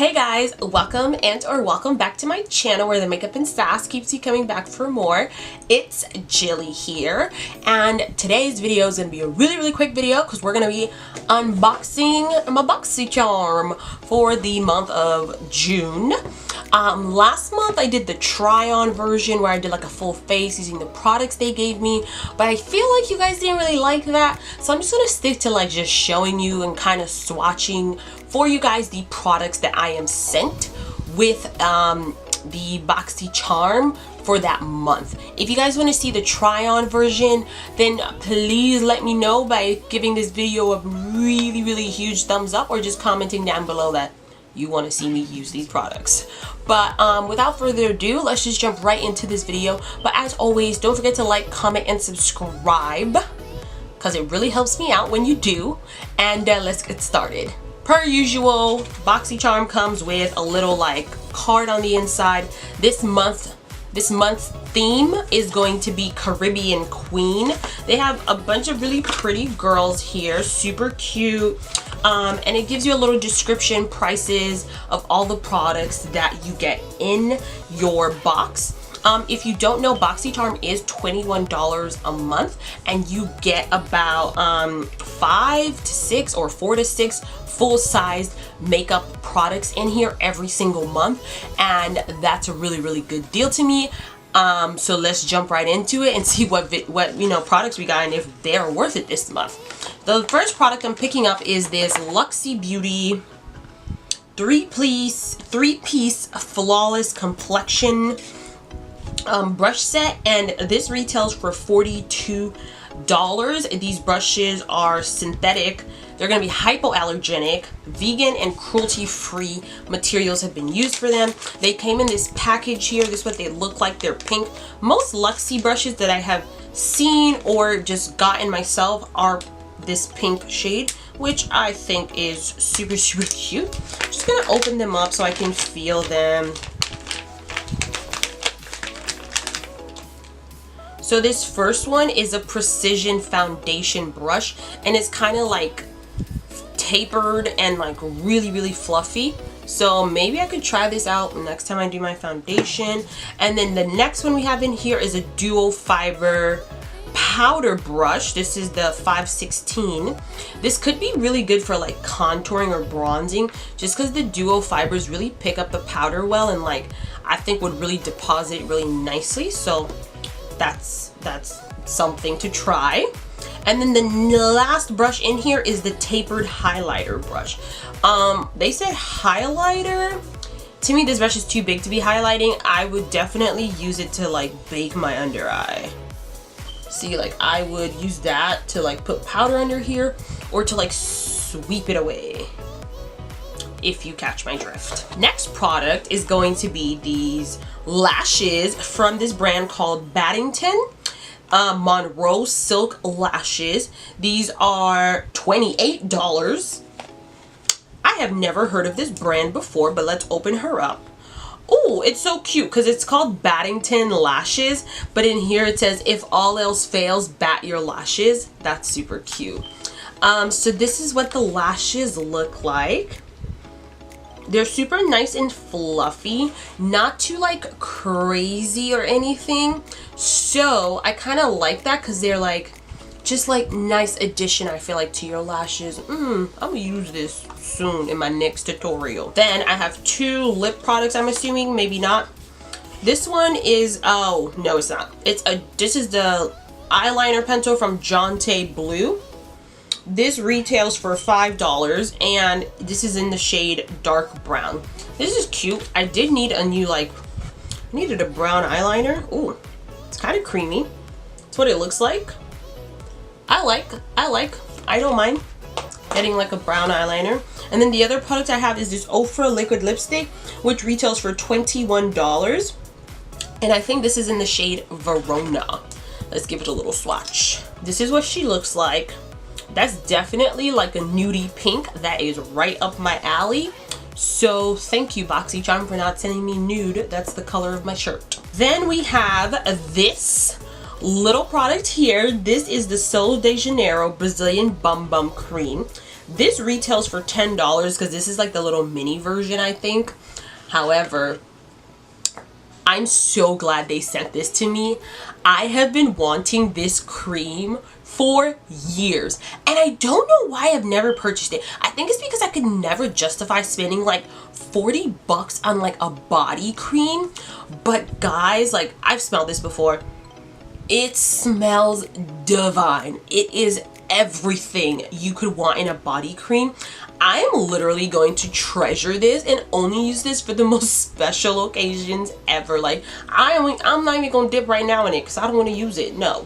Hey guys, welcome back to my channel where the makeup and sass keeps you coming back for more. It's Gilly here, and today's video is going to be a really quick video because we're going to be unboxing my BOXY charm for the month of June. Last month I did the try-on version where I did like a full face using the products they gave me, but I feel like you guys didn't really like that, so I'm just going to stick to like just showing you and kind of swatching for you guys the products that I am sent with the BOXY charm for that month. If you guys want to see the try-on version, then please let me know by giving this video a really huge thumbs up or just commenting down below that you want to see me use these products. But without further ado, let's just jump right into this video. But as always, don't forget to like, comment, and subscribe because it really helps me out when you do. And let's get started. Per usual, BOXY charm comes with a little like card on the inside. This month's theme is going to be Caribbean Queen. They have a bunch of really pretty girls here, super cute. And it gives you a little description, prices of all the products that you get in your box. If you don't know, BOXY charm is $21 a month, and you get about 5 to 6 or 4 to 6 full-sized makeup products in here every single month, and that's a really good deal to me. So let's jump right into it and see what products we got and if they're worth it this month. The first product I'm picking up is this Luxy Beauty three-piece flawless complexion brush set, and this retails for $42. These brushes are synthetic. They're going to be hypoallergenic, vegan, and cruelty-free materials have been used for them. They came in this package here. This is what they look like. They're pink. Most Luxy brushes that I have seen or just gotten myself are this pink shade, which I think is super cute. I'm just going to open them up so I can feel them. So this first one is a precision foundation brush, and it's kind of like tapered and like really fluffy. So maybe I could try this out next time I do my foundation. And then the next one we have in here is a dual fiber powder brush. This is the 516. This could be really good for like contouring or bronzing, just because the dual fibers really pick up the powder well, and like I think would really deposit really nicely. So that's something to try. And then the last brush in here is the tapered highlighter brush. They said highlighter. To me, this brush is too big to be highlighting. I would definitely use it to like bake my under eye. See, like I would use that to like put powder under here or to like sweep it away, if you catch my drift. Next product is going to be these lashes from this brand called Baddington. Monroe Silk Lashes. These are $28. I have never heard of this brand before, but let's open her up. Oh, it's so cute because it's called Baddington Lashes, but in here it says, if all else fails, bat your lashes. That's super cute. So this is what the lashes look like. They're super nice and fluffy, not too like crazy or anything. So I kind of like that because they're like just like nice addition, I feel like, to your lashes. I'm gonna use this soon in my next tutorial. Then I have two lip products, I'm assuming, maybe not. This one is, oh no, it's not. This is the eyeliner pencil from Jonte Blue. This retails for $5, and this is in the shade dark brown. This is cute. I did need a new, like, I needed a brown eyeliner. Ooh, it's kind of creamy. That's what it looks like. I don't mind getting like a brown eyeliner. And then the other product I have is this Ofra liquid lipstick, which retails for $21. And I think this is in the shade Verona. Let's give it a little swatch. This is what she looks like. That's definitely like a nudie pink. That is right up my alley. So thank you, BOXY charm, for not sending me nude. That's the color of my shirt. Then we have this little product here. This is the Sol de Janeiro Brazilian Bum Bum Cream. This retails for $10 because this is like the little mini version, I think. However, I'm so glad they sent this to me. I have been wanting this cream for years, and I don't know why I've never purchased it. I think it's because I could never justify spending like 40 bucks on like a body cream. But guys, like, I've smelled this before. It smells divine. It is everything you could want in a body cream. I am literally going to treasure this and only use this for the most special occasions ever. Like, I'm not even gonna dip right now in it because I don't want to use it. No,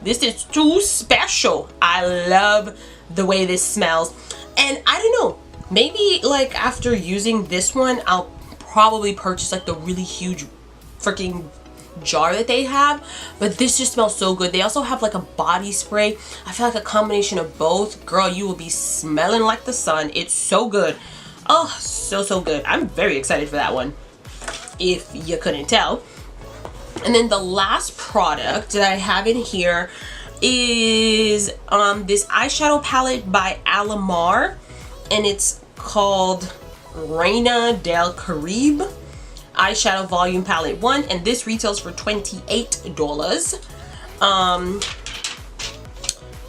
this is too special. I love the way this smells. And I don't know, maybe like after using this one, I'll probably purchase like the really huge freaking jar that they have. But this just smells so good. They also have like a body spray. I feel like a combination of both. Girl, you will be smelling like the sun. It's so good. Oh, so good. I'm very excited for that one, if you couldn't tell. And then the last product that I have in here is this eyeshadow palette by Alamar, and it's called Reina del Caribe eyeshadow volume palette 1, and this retails for $28.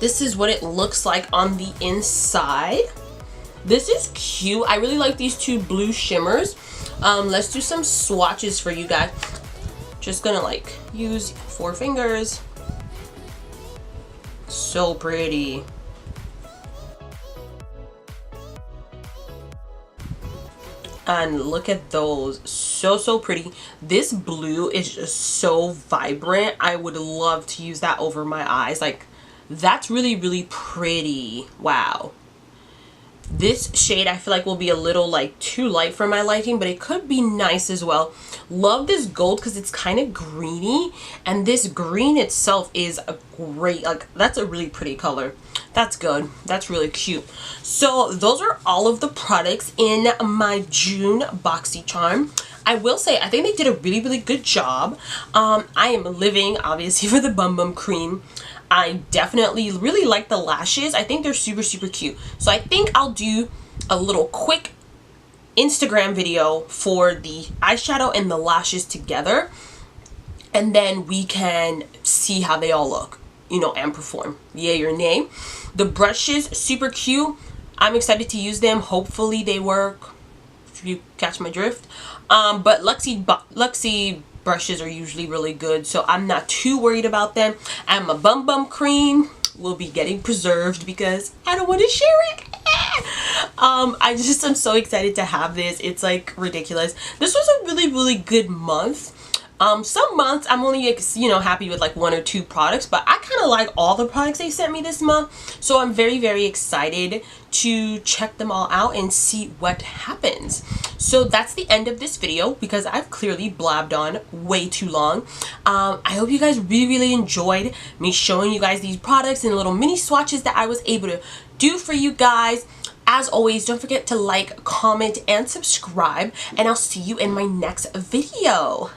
This is what it looks like on the inside. This is cute. I really like these two blue shimmers. Let's do some swatches for you guys. Just gonna like use 4 fingers. So pretty. And look at those, so pretty. This blue is just so vibrant. I would love to use that over my eyes. Like, that's really pretty. Wow. This shade I feel like will be a little like too light for my liking, but it could be nice as well. Love this gold because it's kind of greeny, and this green itself is a great, like, that's a really pretty color. That's good. That's really cute. So those are all of the products in my June Boxy Charm. I will say, I think they did a really good job. I am living, obviously, for the Bum Bum Cream. I definitely really like the lashes. I think they're super cute. So I think I'll do a little quick Instagram video for the eyeshadow and the lashes together, and then we can see how they all look, you know, and perform. Yay or nay. The brushes, super cute. I'm excited to use them. Hopefully they work, if you catch my drift. But Luxie brushes are usually really good, so I'm not too worried about them. And my Bum Bum Cream will be getting preserved because I don't want to share it. I'm so excited to have this. It's like ridiculous. This was a really good month. Some months I'm only, you know, happy with like 1 or 2 products, but I kind of like all the products they sent me this month. So I'm very excited to check them all out and see what happens. So that's the end of this video because I've clearly blabbed on way too long. I hope you guys really enjoyed me showing you guys these products and little mini swatches that I was able to do for you guys. As always, don't forget to like, comment, and subscribe, and I'll see you in my next video.